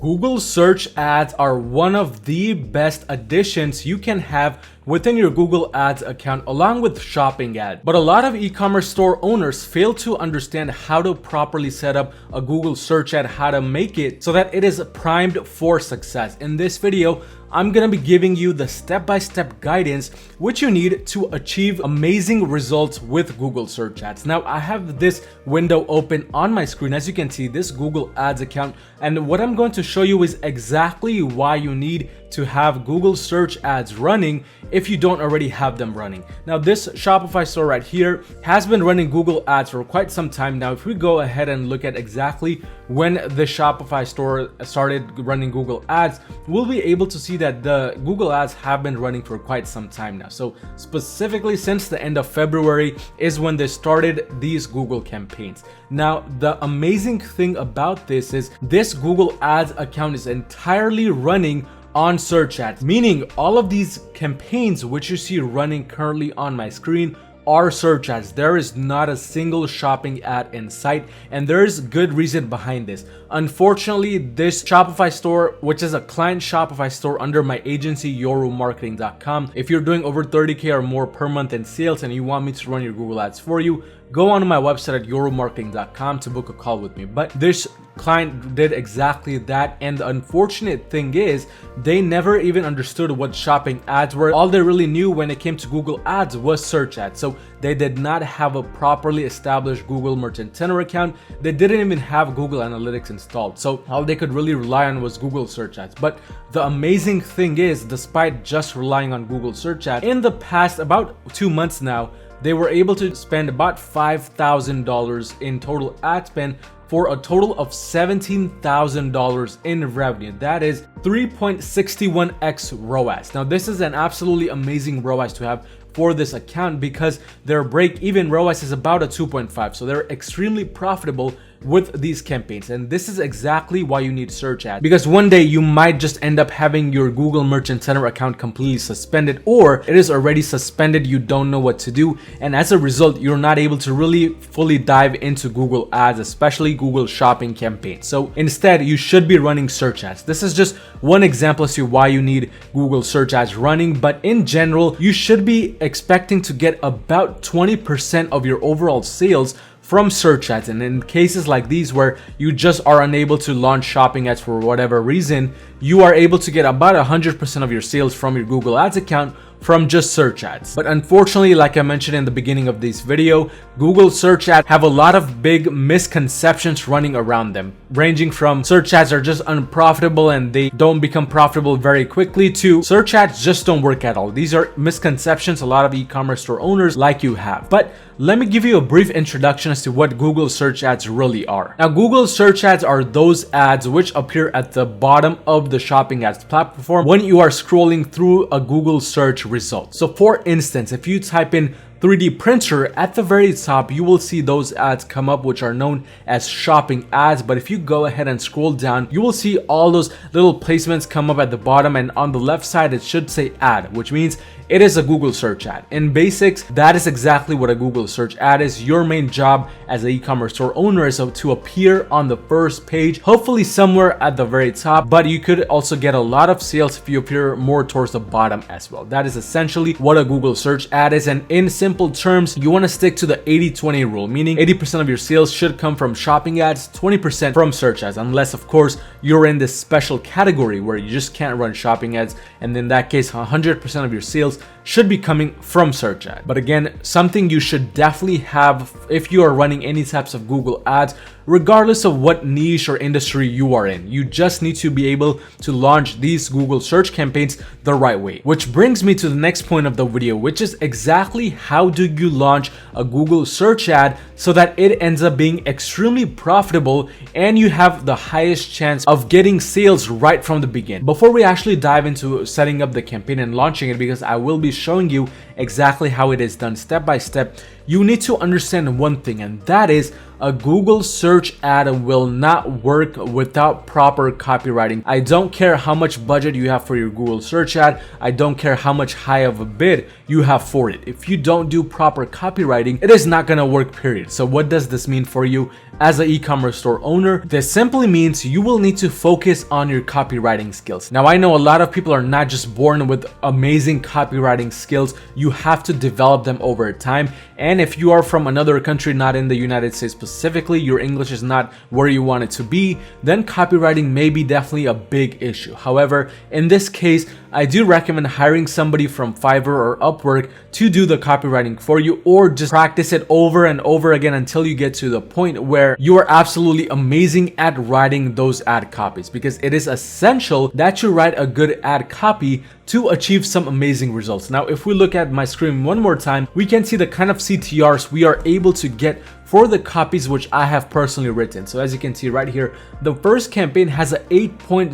Google search ads are one of the best additions you can have within your Google Ads account along with shopping ads. But a lot of e-commerce store owners fail to understand how to properly set up a Google search ad, how to make it so that it is primed for success. In this video, I'm gonna be giving you the step-by-step guidance which you need to achieve amazing results with Google search ads. Now, I have this window open on my screen, as you can see, this Google Ads account, and what I'm going to show you is exactly why you need to have Google search ads running if you don't already have them running. Now, this Shopify store right here has been running Google ads for quite some time now. If we go ahead and look at exactly when the Shopify store started running Google ads, we'll be able to see that the Google ads have been running for quite some time now. So specifically since the end of February is when they started these Google campaigns. Now, the amazing thing about this is this Google ads account is entirely running on search ads, meaning all of these campaigns which you see running currently on my screen are search ads. There is not a single shopping ad in sight, and there is good reason behind this. Unfortunately, this Shopify store, which is a client Shopify store under my agency yorumarketing.com, if you're doing over 30K or more per month in sales and you want me to run your Google ads for you, go onto my website at yorumarketing.com to book a call with me. But this client did exactly that, and the unfortunate thing is they never even understood what shopping ads were. All they really knew when it came to Google ads was search ads. So they did not have a properly established Google Merchant Center account. They didn't even have Google Analytics installed. So all they could really rely on was Google search ads. But the amazing thing is, despite just relying on Google search ads, in the past about 2 months now, they were able to spend about $5,000 in total ad spend for a total of $17,000 in revenue. That is 3.61x ROAS. Now, this is an absolutely amazing ROAS to have for this account because their break-even ROAS is about a 2.5. So they're extremely profitable with these campaigns, and this is exactly why you need search ads, because one day you might just end up having your Google Merchant Center account completely suspended, or it is already suspended, you don't know what to do, and as a result you're not able to really fully dive into Google ads, especially Google shopping campaigns. So instead, you should be running search ads. This is just one example as to why you need Google search ads running, but in general you should be expecting to get about 20% of your overall sales from search ads. And in cases like these where you just are unable to launch shopping ads for whatever reason, you are able to get about 100% of your sales from your Google Ads account from just search ads. But unfortunately, like I mentioned in the beginning of this video, Google search ads have a lot of big misconceptions running around them, ranging from search ads are just unprofitable and they don't become profitable very quickly to search ads just don't work at all. These are misconceptions a lot of e-commerce store owners like you have. But let me give you a brief introduction as to what Google search ads really are. Now, Google search ads are those ads which appear at the bottom of the shopping ads platform when you are scrolling through a Google search result. So for instance, if you type in 3D printer at the very top, you will see those ads come up which are known as shopping ads. But if you go ahead and scroll down, you will see all those little placements come up at the bottom, and on the left side it should say ad, which means it is a Google search ad. In basics, that is exactly what a Google search ad is. Your main job as an e-commerce store owner is to appear on the first page, hopefully somewhere at the very top, but you could also get a lot of sales if you appear more towards the bottom as well. That is essentially what a Google search ad is, and in simple terms, you want to stick to the 80-20 rule, meaning 80% of your sales should come from shopping ads, 20% from search ads, unless of course you're in this special category where you just can't run shopping ads, and in that case 100% of your sales should be coming from search ads. But again, something you should definitely have if you are running any types of Google ads, regardless of what niche or industry you are in. You just need to be able to launch these Google search campaigns the right way. Which brings me to the next point of the video, which is exactly how do you launch a Google search ad so that it ends up being extremely profitable and you have the highest chance of getting sales right from the beginning. Before we actually dive into setting up the campaign and launching it, because I will be showing you exactly how it is done step by step, you need to understand one thing, and that is a Google search ad will not work without proper copywriting. I don't care how much budget you have for your Google search ad. I don't care how much high of a bid you have for it. If you don't do proper copywriting, it is not gonna work, period. So what does this mean for you as an e-commerce store owner? This simply means you will need to focus on your copywriting skills. Now, I know a lot of people are not just born with amazing copywriting skills. You have to develop them over time. And if you are from another country, not in the United States specifically, your English is not where you want it to be, then copywriting may be definitely a big issue. However, in this case, I do recommend hiring somebody from Fiverr or Upwork to do the copywriting for you, or just practice it over and over again until you get to the point where you are absolutely amazing at writing those ad copies, because it is essential that you write a good ad copy to achieve some amazing results. Now, if we look at my screen one more time, we can see the kind of CTRs we are able to get for the copies which I have personally written. So as you can see right here, the first campaign has a 8.04%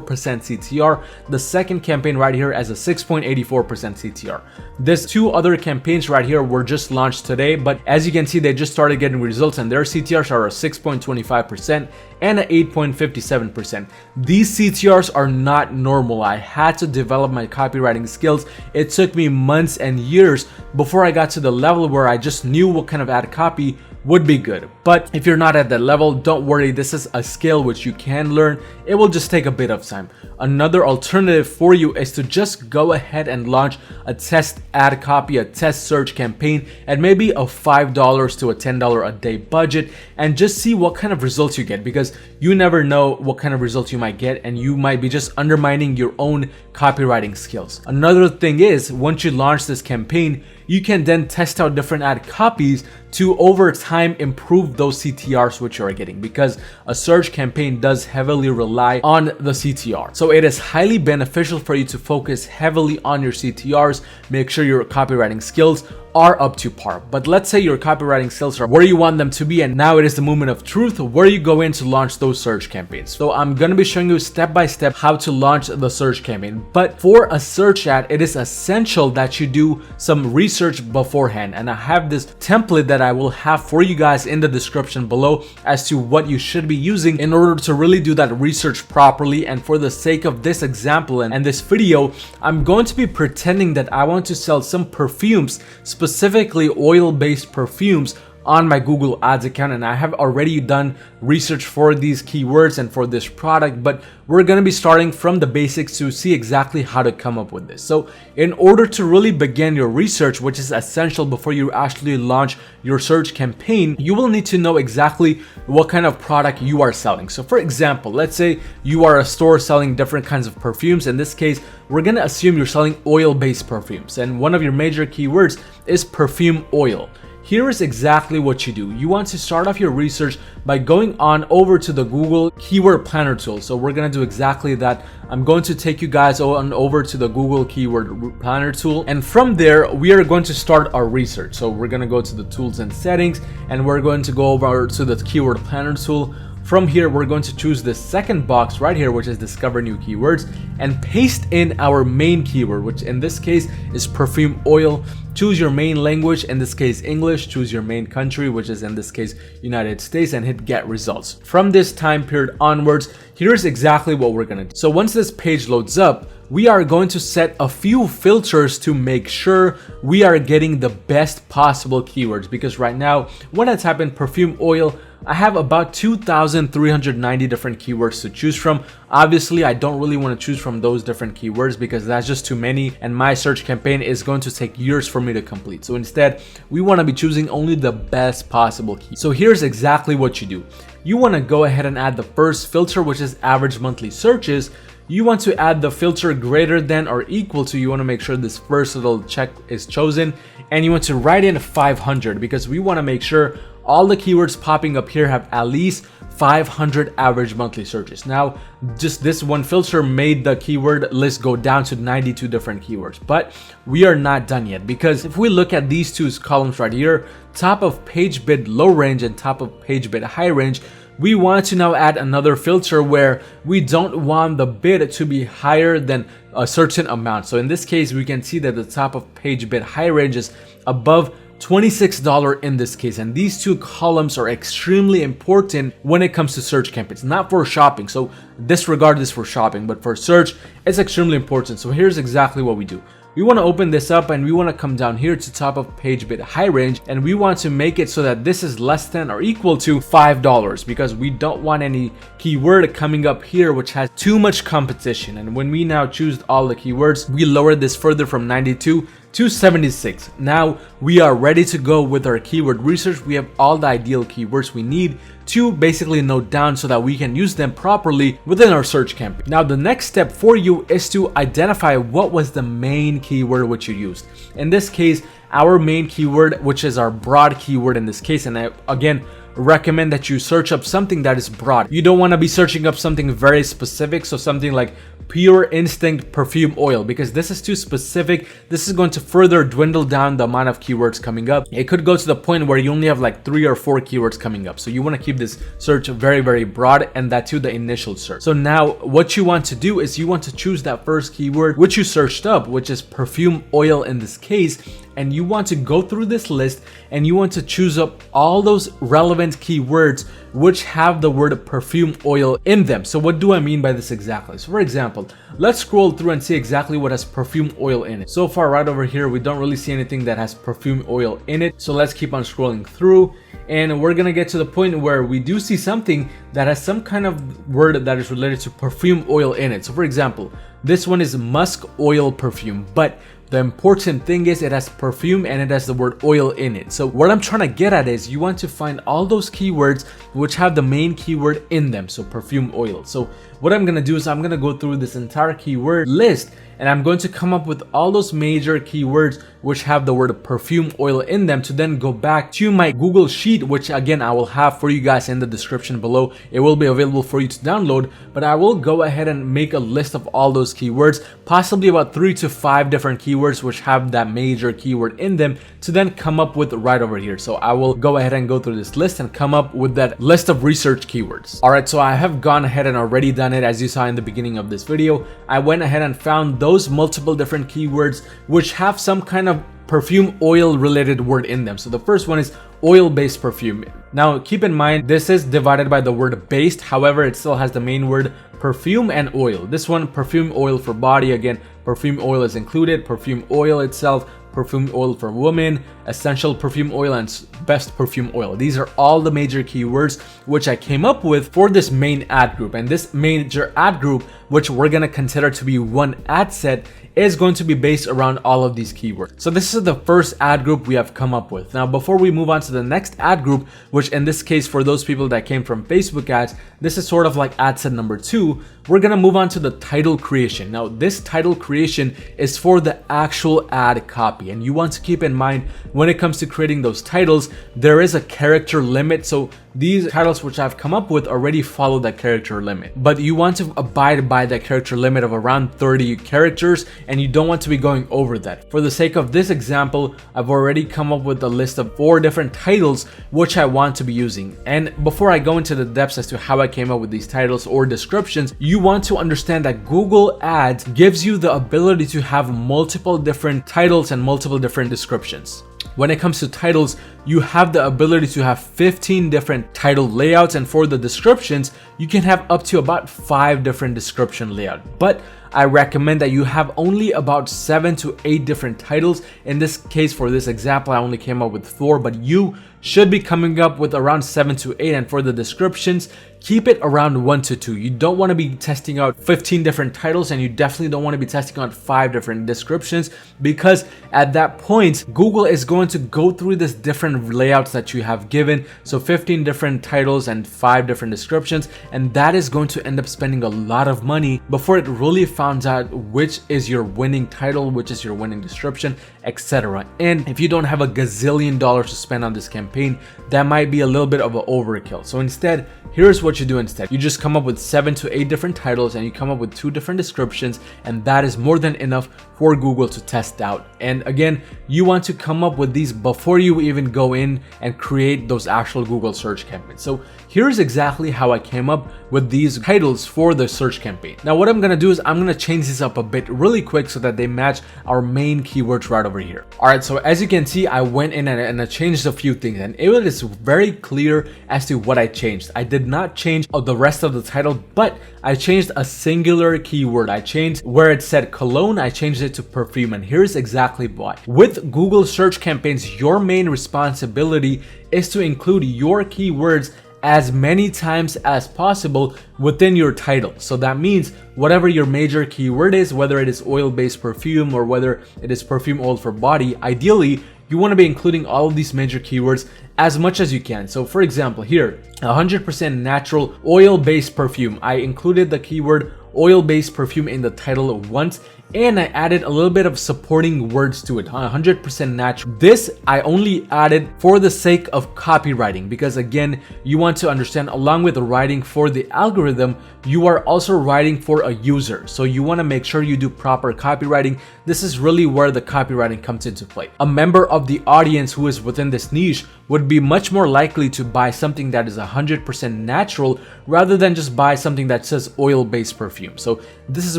CTR. The second campaign right here has a 6.84% CTR. These two other campaigns right here were just launched today, but as you can see, they just started getting results and their CTRs are a 6.25% and an 8.57%. These CTRs are not normal. I had to develop my copywriting skills. It took me months and years before I got to the level where I just knew what kind of ad copy would be good. But if you're not at that level, don't worry, this is a skill which you can learn. It will just take a bit of time. Another alternative for you is to just go ahead and launch a test ad copy, a test search campaign at maybe a $5 to a $10 a day budget, and just see what kind of results you get, because you never know what kind of results you might get and you might be just undermining your own copywriting skills. Another thing is, once you launch this campaign, you can then test out different ad copies to over time improve those CTRs which you are getting, because a search campaign does heavily rely on the CTR. So it is highly beneficial for you to focus heavily on your CTRs, make sure your copywriting skills are up to par. But let's say your copywriting skills are where you want them to be, and now it is the moment of truth where you go in to launch those search campaigns. So I'm going to be showing you step by step how to launch the search campaign. But for a search ad, it is essential that you do some research beforehand, and I have this template that I will have for you guys in the description below as to what you should be using in order to really do that research properly. And for the sake of this example and this video, I'm going to be pretending that I want to sell some perfumes, specifically oil-based perfumes, on my Google Ads account, and I have already done research for these keywords and for this product, but we're going to be starting from the basics to see exactly how to come up with this. So in order to really begin your research, which is essential before you actually launch your search campaign, you will need to know exactly what kind of product you are selling. So for example, let's say you are a store selling different kinds of perfumes. In this case, we're going to assume you're selling oil-based perfumes, and one of your major keywords is perfume oil. Here is exactly what you do. You want to start off your research by going on over to the Google Keyword Planner tool. So we're going to do exactly that. I'm going to take you guys on over to the Google Keyword Planner tool, and from there we are going to start our research. So we're going to go to the tools and settings, and we're going to go over to the Keyword Planner tool. From here, we're going to choose the second box right here, which is discover new keywords, and paste in our main keyword, which in this case is perfume oil. Choose your main language, in this case English. Choose your main country, which is in this case United States, and hit get results. From this time period onwards, here's exactly what we're gonna do. So once this page loads up, we are going to set a few filters to make sure we are getting the best possible keywords, because right now when I type in perfume oil, I have about 2,390 different keywords to choose from. Obviously, I don't really want to choose from those different keywords because that's just too many, and my search campaign is going to take years for me to complete. So instead, we want to be choosing only the best possible key. So here's exactly what you do. You want to go ahead and add the first filter, which is average monthly searches. You want to add the filter greater than or equal to. You want to make sure this first little check is chosen, and you want to write in 500 because we want to make sure all the keywords popping up here have at least 500 average monthly searches. Now, just this one filter made the keyword list go down to 92 different keywords, but we are not done yet, because if we look at these two columns right here, top of page bid low range and top of page bid high range, we want to now add another filter where we don't want the bid to be higher than a certain amount. So in this case, we can see that the top of page bid high range is above $26 in this case, and these two columns are extremely important when it comes to search campaigns, not for shopping. So disregard this for shopping, but for search, it's extremely important. So here's exactly what we do. We want to open this up and we want to come down here to top of page bid high range, and we want to make it so that this is less than or equal to $5 because we don't want any keyword coming up here which has too much competition. And when we now choose all the keywords, we lower this further from 92 to 76. Now we are ready to go with our keyword research. We have all the ideal keywords we need to basically note down so that we can use them properly within our search campaign. Now the next step for you is to identify what was the main keyword which you used. In this case, our main keyword, which is our broad keyword in this case, and I again recommend that you search up something that is broad. You don't want to be searching up something very specific, so something like pure instinct perfume oil, because this is too specific. This is going to further dwindle down the amount of keywords coming up. It could go to the point where you only have like 3 or 4 keywords coming up. So you want to keep this search very, very broad, and that too the initial search. So now what you want to do is you want to choose that first keyword which you searched up, which is perfume oil in this case, and you want to go through this list and you want to choose up all those relevant keywords which have the word perfume oil in them. So what do I mean by this exactly? So for example, let's scroll through and see exactly what has perfume oil in it. So far right over here, we don't really see anything that has perfume oil in it. So let's keep on scrolling through, and we're gonna get to the point where we do see something that has some kind of word that is related to perfume oil in it. So for example, this one is musk oil perfume, but the important thing is it has perfume and it has the word oil in it. So what I'm trying to get at is you want to find all those keywords which have the main keyword in them, so perfume oil. So what I'm gonna do is I'm gonna go through this entire keyword list and I'm going to come up with all those major keywords which have the word perfume oil in them to then go back to my Google Sheet, which again I will have for you guys in the description below. It will be available for you to download, but I will go ahead and make a list of all those keywords, possibly about 3 to 5 different keywords which have that major keyword in them to then come up with right over here. So I will go ahead and go through this list and come up with that list of research keywords. Alright, so I have gone ahead and already done it. As you saw in the beginning of this video, I went ahead and found those multiple different keywords which have some kind of perfume oil related word in them. So the first one is oil based perfume. Now keep in mind this is divided by the word based, however it still has the main word perfume and oil. This one, perfume oil for body, again perfume oil is included, perfume oil itself, perfume oil for women, essential perfume oil, and best perfume oil. These are all the major keywords which I came up with for this main ad group. And this major ad group, which we're gonna consider to be one ad set, is going to be based around all of these keywords. So this is the first ad group we have come up with. Now before we move on to the next ad group, which in this case for those people that came from Facebook ads, this is sort of like ad set number 2, we're gonna move on to the title creation. Now this title creation is for the actual ad copy, and you want to keep in mind when it comes to creating those titles, there is a character limit. So these titles which I've come up with already follow that character limit, but you want to abide by that character limit of around 30 characters, and you don't want to be going over that. For the sake of this example, I've already come up with a list of 4 different titles which I want to be using. And before I go into the depths as to how I came up with these titles or descriptions, you want to understand that Google Ads gives you the ability to have multiple different titles and multiple different descriptions. When it comes to titles, you have the ability to have 15 different title layouts, and for the descriptions, you can have up to about 5 different description layouts. But I recommend that you have only about 7 to 8 different titles. In this case, for this example, I only came up with 4, but you should be coming up with around 7 to 8. And for the descriptions, keep it around 1 to 2. You don't want to be testing out 15 different titles, and you definitely don't want to be testing out 5 different descriptions, because at that point, Google is going to go through this different layouts that you have given. So 15 different titles and 5 different descriptions, and that is going to end up spending a lot of money before it really found found out which is your winning title, which is your winning description, etc. And if you don't have a gazillion dollars to spend on this campaign, that might be a little bit of an overkill. So instead, here's what you do instead. You just come up with 7 to 8 different titles and you come up with 2 different descriptions, and that is more than enough for Google to test out. And again, you want to come up with these before you even go in and create those actual Google search campaigns. So here's exactly how I came up with these titles for the search campaign. Now what I'm gonna do is I'm gonna change this up a bit really quick so that they match our main keywords right over here. All right, so as you can see, I went in and I changed a few things, and it is very clear as to what I changed. I did not change the rest of the title, but I changed a singular keyword. I changed where it said cologne, I changed it to perfume, and here's exactly why. With Google search campaigns, your main responsibility is to include your keywords as many times as possible within your title. So that means whatever your major keyword is, whether it is oil-based perfume or whether it is perfume oil for body, ideally you want to be including all of these major keywords as much as you can. So for example, here, 100% natural oil-based perfume. I included the keyword oil-based perfume in the title once, and I added a little bit of supporting words to it. 100% natural. This I only added for the sake of copywriting, because again, you want to understand, along with writing for the algorithm, you are also writing for a user. So you want to make sure you do proper copywriting. This is really where the copywriting comes into play. A member of the audience who is within this niche would be much more likely to buy something that is 100% natural rather than just buy something that says oil-based perfume. So this is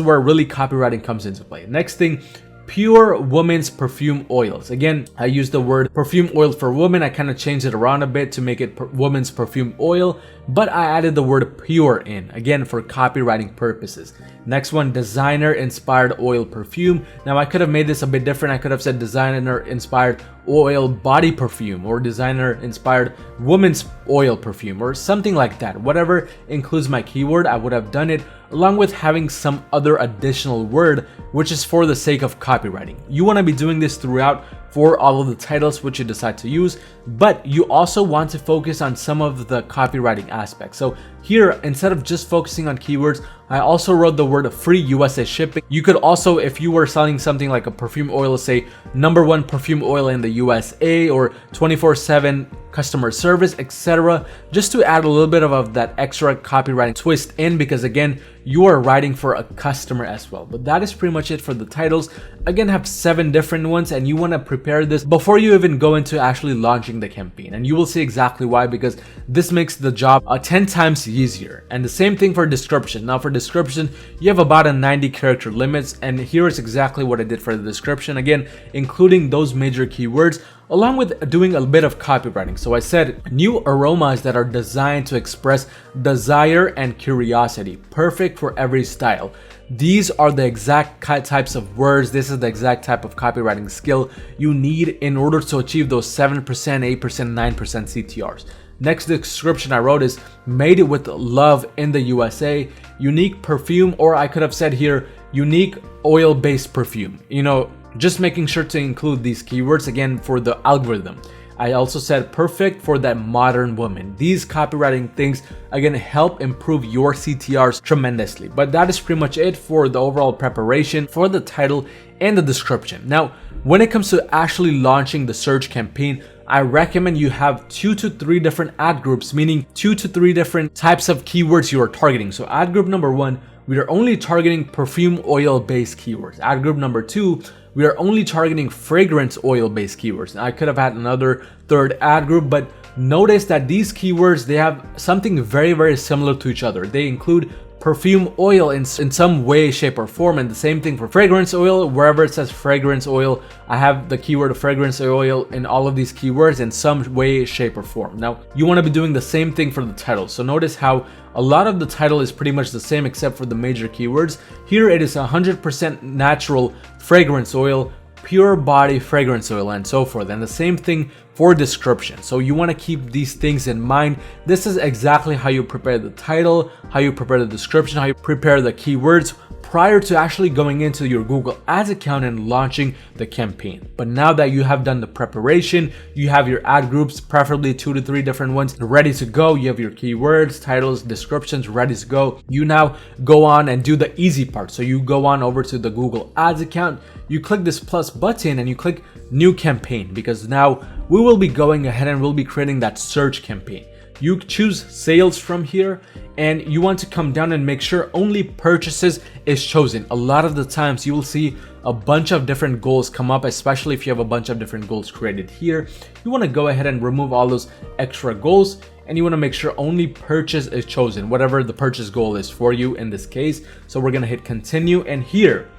where really copywriting comes into play. Next thing, pure women's perfume oils. Again, I used the word perfume oil for women. I kind of changed it around a bit to make it women's perfume oil, but I added the word pure in, again, for copywriting purposes. Next one, designer inspired oil perfume. Now I could have made this a bit different. I could have said designer inspired oil body perfume or designer inspired women's oil perfume or something like that. Whatever includes my keyword, I would have done it, along with having some other additional word, which is for the sake of copywriting. You want to be doing this throughout for all of the titles which you decide to use, but you also want to focus on some of the copywriting aspects. So here, instead of just focusing on keywords, I also wrote the word free USA shipping. You could also, if you were selling something like a perfume oil, say #1 perfume oil in the USA or 24/7 customer service, etc., just to add a little bit of that extra copywriting twist in, because again, you are writing for a customer as well. But that is pretty much it for the titles. Again, have 7 different ones, and you want to prepare this before you even go into actually launching the campaign, and you will see exactly why, because this makes the job 10 times easier. And the same thing for description. Now for description, you have about a 90 character limits, and here is exactly what I did for the description. Again, including those major keywords, along with doing a bit of copywriting. So I said new aromas that are designed to express desire and curiosity, perfect for every style. These are the exact types of words. This is the exact type of copywriting skill you need in order to achieve those 7%, 8%, 9% CTRs. Next description I wrote is made with love in the USA, unique perfume, or I could have said here, unique oil-based perfume. You know, just making sure to include these keywords again for the algorithm. I also said perfect for that modern woman. These copywriting things again help improve your CTRs tremendously. But that is pretty much it for the overall preparation for the title and the description. Now, when it comes to actually launching the search campaign, I recommend you have 2 to 3 different ad groups, meaning 2 to 3 different types of keywords you are targeting. So ad group number 1, we are only targeting perfume oil based keywords. Ad group number 2, we are only targeting fragrance oil based keywords. Now, I could have had another third ad group, but notice that these keywords, they have something very, very similar to each other. They include perfume oil in some way, shape, or form, and the same thing for fragrance oil. Wherever it says fragrance oil, I have the keyword fragrance oil in all of these keywords in some way, shape, or form. Now, you want to be doing the same thing for the title. So notice how a lot of the title is pretty much the same except for the major keywords. Here it is 100% natural fragrance oil, pure body fragrance oil, and so forth. And the same thing for description. So you want to keep these things in mind. This is exactly how you prepare the title, how you prepare the description, how you prepare the keywords prior to actually going into your Google Ads account and launching the campaign. But now that you have done the preparation, you have your ad groups, preferably 2 to 3 different ones, ready to go. You have your keywords, titles, descriptions ready to go. You now go on and do the easy part. So you go on over to the Google Ads account, you click this plus button and you click new campaign, because now we will be going ahead and we'll be creating that search campaign. You choose sales from here, and you want to come down and make sure only purchases is chosen. A lot of the times you will see a bunch of different goals come up, especially if you have a bunch of different goals created here. You want to go ahead and remove all those extra goals, and you want to make sure only purchase is chosen, whatever the purchase goal is for you in this case. So we're going to hit continue, and here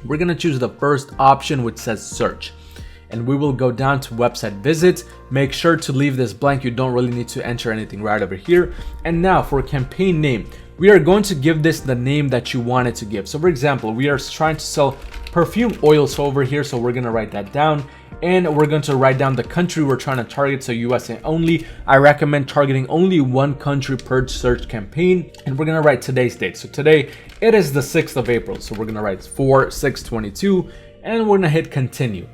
we're going to choose the first option, which says search. And we will go down to website visits. Make sure to leave this blank. You don't really need to enter anything right over here. And now for campaign name, we are going to give this the name that you want it to give. So for example, we are trying to sell perfume oils over here. So we're going to write that down, and we're going to write down the country we're trying to target. So USA only. I recommend targeting only one country per search campaign. And we're going to write today's date. So today it is the 6th of April. So we're going to write 4/6/22, and we're going to hit continue.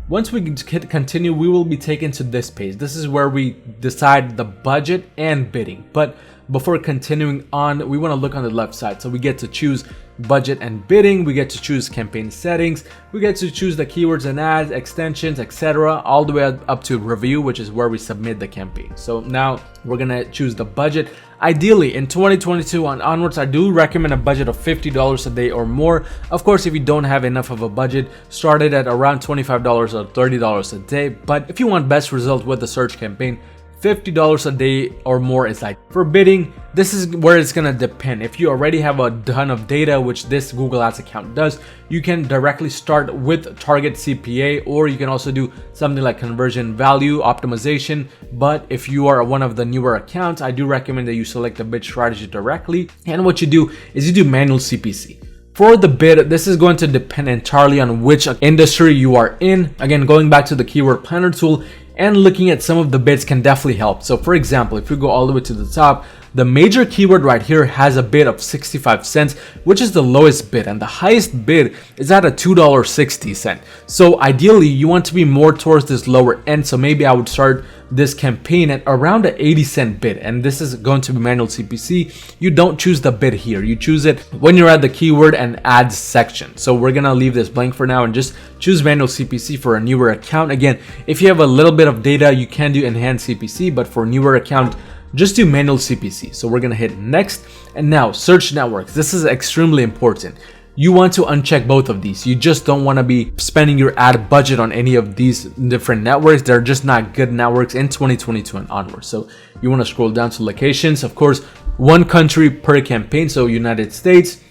Once we hit continue, we will be taken to this page. This is where we decide the budget and bidding. But before continuing on, we want to look on the left side. So we get to choose budget and bidding. We get to choose campaign settings. We get to choose the keywords and ads, extensions, etc. all the way up to review, which is where we submit the campaign. So now we're going to choose the budget. Ideally, in 2022 and onwards, I do recommend a budget of $50 a day or more. Of course, if you don't have enough of a budget, start it at around $25 or $30 a day. But if you want best results with the search campaign, $50 a day or more is like. For bidding, this is where it's gonna depend. If you already have a ton of data, which this Google Ads account does, you can directly start with target CPA, or you can also do something like conversion value optimization. But if you are one of the newer accounts, I do recommend that you select the bid strategy directly. And what you do is you do manual CPC. For the bid, this is going to depend entirely on which industry you are in. Again, going back to the keyword planner tool and looking at some of the bids can definitely help. So for example, if we go all the way to the top, the major keyword right here has a bid of 65 cents, which is the lowest bid, and the highest bid is at a $2.60. So ideally, you want to be more towards this lower end. So maybe I would start this campaign at around an 80-cent bid, and this is going to be manual CPC. You don't choose the bid here. You choose it when you're at the keyword and ads section. So we're gonna leave this blank for now and just choose manual CPC for a newer account. Again, if you have a little bit of data, you can do enhanced CPC, but for a newer account, just do manual CPC. So we're gonna hit next. And now search networks. This is extremely important. You want to uncheck both of these. You just don't want to be spending your ad budget on any of these different networks. They're just not good networks in 2022 and onwards. So you want to scroll down to locations. Of course, one country per campaign. So United States,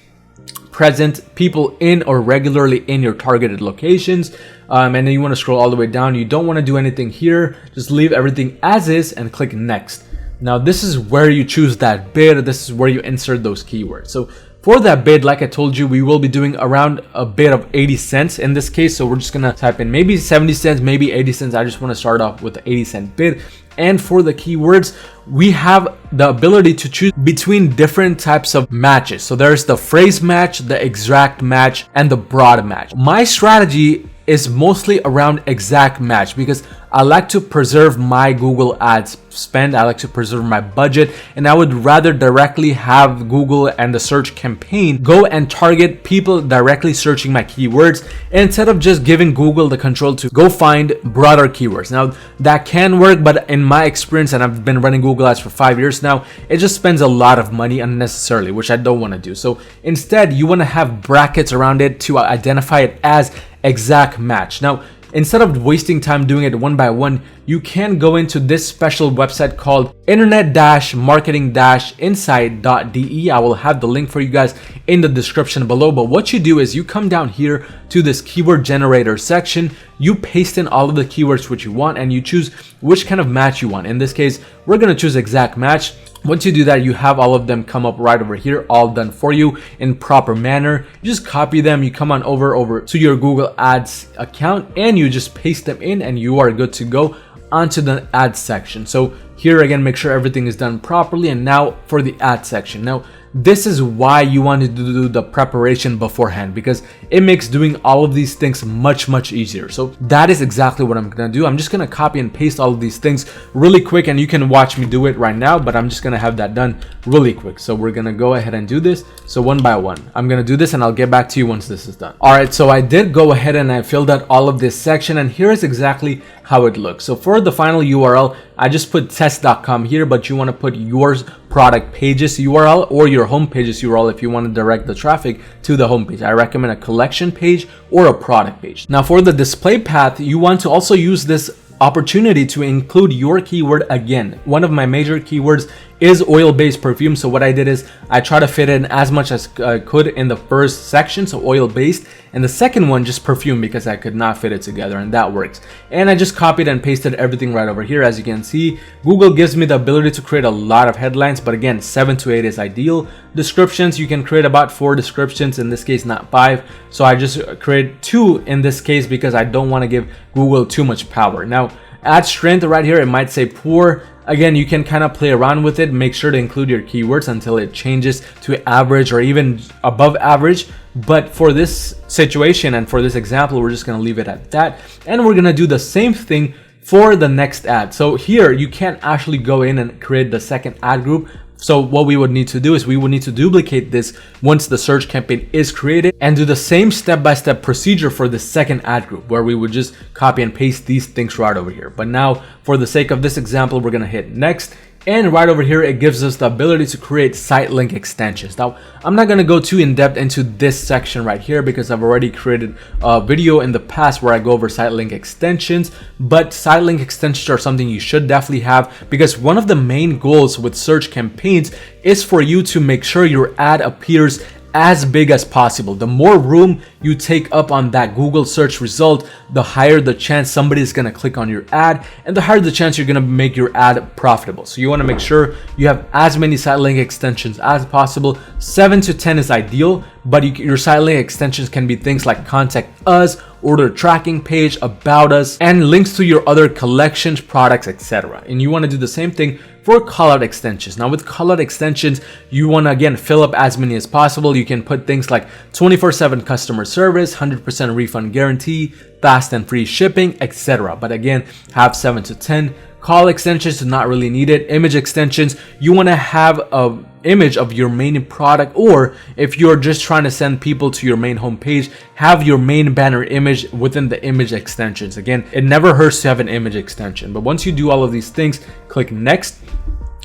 present, people in or regularly in your targeted locations. And then you want to scroll all the way down. You don't want to do anything here. Just leave everything as is and click next. Now this is where you choose that bid. This is where you insert those keywords. So for that bid, like I told you, we will be doing around a bid of 80 cents in this case. So we're just gonna type in maybe 70 cents, maybe 80 cents. I just want to start off with the 80-cent bid. And for the keywords, we have the ability to choose between different types of matches. So there's the phrase match, the exact match, and the broad match. My strategy is mostly around exact match because I like to preserve my Google Ads spend. I like to preserve my budget, and I would rather directly have Google and the search campaign go and target people directly searching my keywords instead of just giving Google the control to go find broader keywords. Now that can work, but in my experience, and I've been running Google Ads for 5 years now, it just spends a lot of money unnecessarily, which I don't want to do. So instead, you want to have brackets around it to identify it as exact match. Now, instead of wasting time doing it one by one, you can go into this special website called internet-marketing-insight.de. I will have the link for you guys in the description below. But what you do is you come down here to this keyword generator section, you paste in all of the keywords which you want, and you choose which kind of match you want. In this case, we're going to choose exact match. Once you do that, you have all of them come up right over here, all done for you in proper manner. You just copy them, you come on over to your Google Ads account, and you just paste them in, and you are good to go onto the ads section. So here again, make sure everything is done properly. And now for the ad section. Now this is why you want to do the preparation beforehand, because it makes doing all of these things much easier. So that is exactly what I'm gonna do. I'm just gonna copy and paste all of these things really quick, and you can watch me do it right now, but I'm just gonna have that done really quick. So we're gonna go ahead and do this. So one by one, I'm gonna do this and I'll get back to you once this is done. All right, so I did go ahead and I filled out all of this section, and here is exactly how it looks. So for the final URL, I just put test.com here, but you want to put your product pages URL or your home pages URL if you want to direct the traffic to the home page. I recommend a collection page or a product page. Now for the display path, you want to also use this opportunity to include your keyword again. One of my major keywords is oil-based perfume. So what I did is I try to fit in as much as I could in the first section, so oil-based, and the second one just perfume because I could not fit it together, and that works. And I just copied and pasted everything right over here. As you can see, Google gives me the ability to create a lot of headlines, but again, 7 to 8 is ideal. Descriptions, you can create about 4 descriptions, in this case not 5. So I just create 2 in this case because I don't want to give Google too much power. Now, ad strength right here, it might say poor. Again, you can kind of play around with it. Make sure to include your keywords until it changes to average or even above average. But for this situation and for this example, we're just going to leave it at that. And we're going to do the same thing for the next ad. So here you can't actually go in and create the second ad group. So what we would need to do is we would need to duplicate this once the search campaign is created and do the same step-by-step procedure for the second ad group, where we would just copy and paste these things right over here. But now for the sake of this example, we're going to hit next. And right over here, it gives us the ability to create site link extensions. Now, I'm not going to go too in depth into this section right here because I've already created a video in the past where I go over site link extensions, but site link extensions are something you should definitely have, because one of the main goals with search campaigns is for you to make sure your ad appears as big as possible. The more room you take up on that Google search result, the higher the chance somebody is going to click on your ad, and the higher the chance you're going to make your ad profitable. So you want to make sure you have as many site link extensions as possible. 7 to 10 is ideal, but your site link extensions can be things like contact us, order tracking page, about us, and links to your other collections, products, etc. And you want to do the same thing for callout extensions. Now with callout extensions, you want to again fill up as many as possible. You can put things like 24/7 customer service, 100% refund guarantee, fast and free shipping, etc. But again, have 7 to 10. Call extensions is not really needed. Image extensions, you want to have a image of your main product, or if you're just trying to send people to your main homepage, have your main banner image within the image extensions. Again, it never hurts to have an image extension. But once you do all of these things, click next,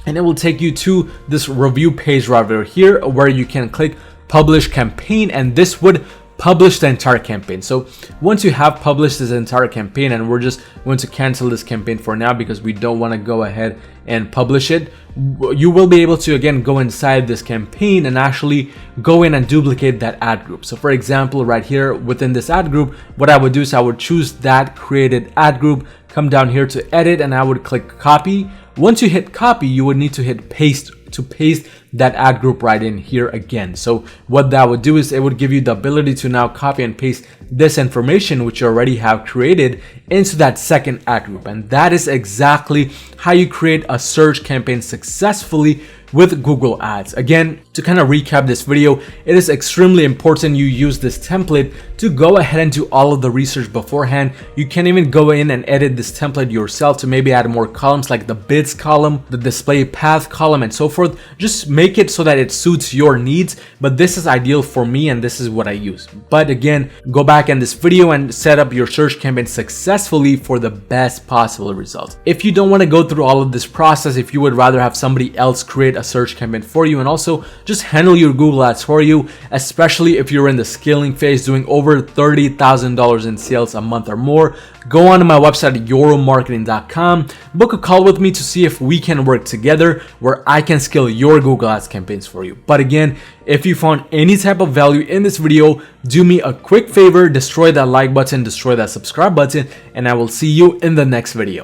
and it will take you to this review page right over here where you can click publish campaign, and this would publish the entire campaign. So once you have published this entire campaign, and we're just going to cancel this campaign for now because we don't want to go ahead and publish it, you will be able to again go inside this campaign and actually go in and duplicate that ad group. So for example, right here within this ad group, what I would do is I would choose that created ad group, come down here to edit, and I would click copy. Once you hit copy, you would need to hit paste to paste that ad group right in here again. So what that would do is it would give you the ability to now copy and paste this information which you already have created into that second ad group. And that is exactly how you create a search campaign successfully with Google Ads. Again, to kind of recap this video, it is extremely important you use this template to go ahead and do all of the research beforehand. You can even go in and edit this template yourself to maybe add more columns like the bids column, the display path column, and so forth. Just make it so that it suits your needs, but this is ideal for me and this is what I use. But again, go back in this video and set up your search campaign successfully for the best possible results. If you don't want to go through all of this process, if you would rather have somebody else create a search campaign for you and also just handle your Google Ads for you, especially if you're in the scaling phase doing over $30,000 in sales a month or more, go on to my website at yoromarketing.com, book a call with me to see if we can work together where I can scale your Google Ads campaigns for you. But again, if you found any type of value in this video, do me a quick favor, destroy that like button, destroy that subscribe button, and I will see you in the next video.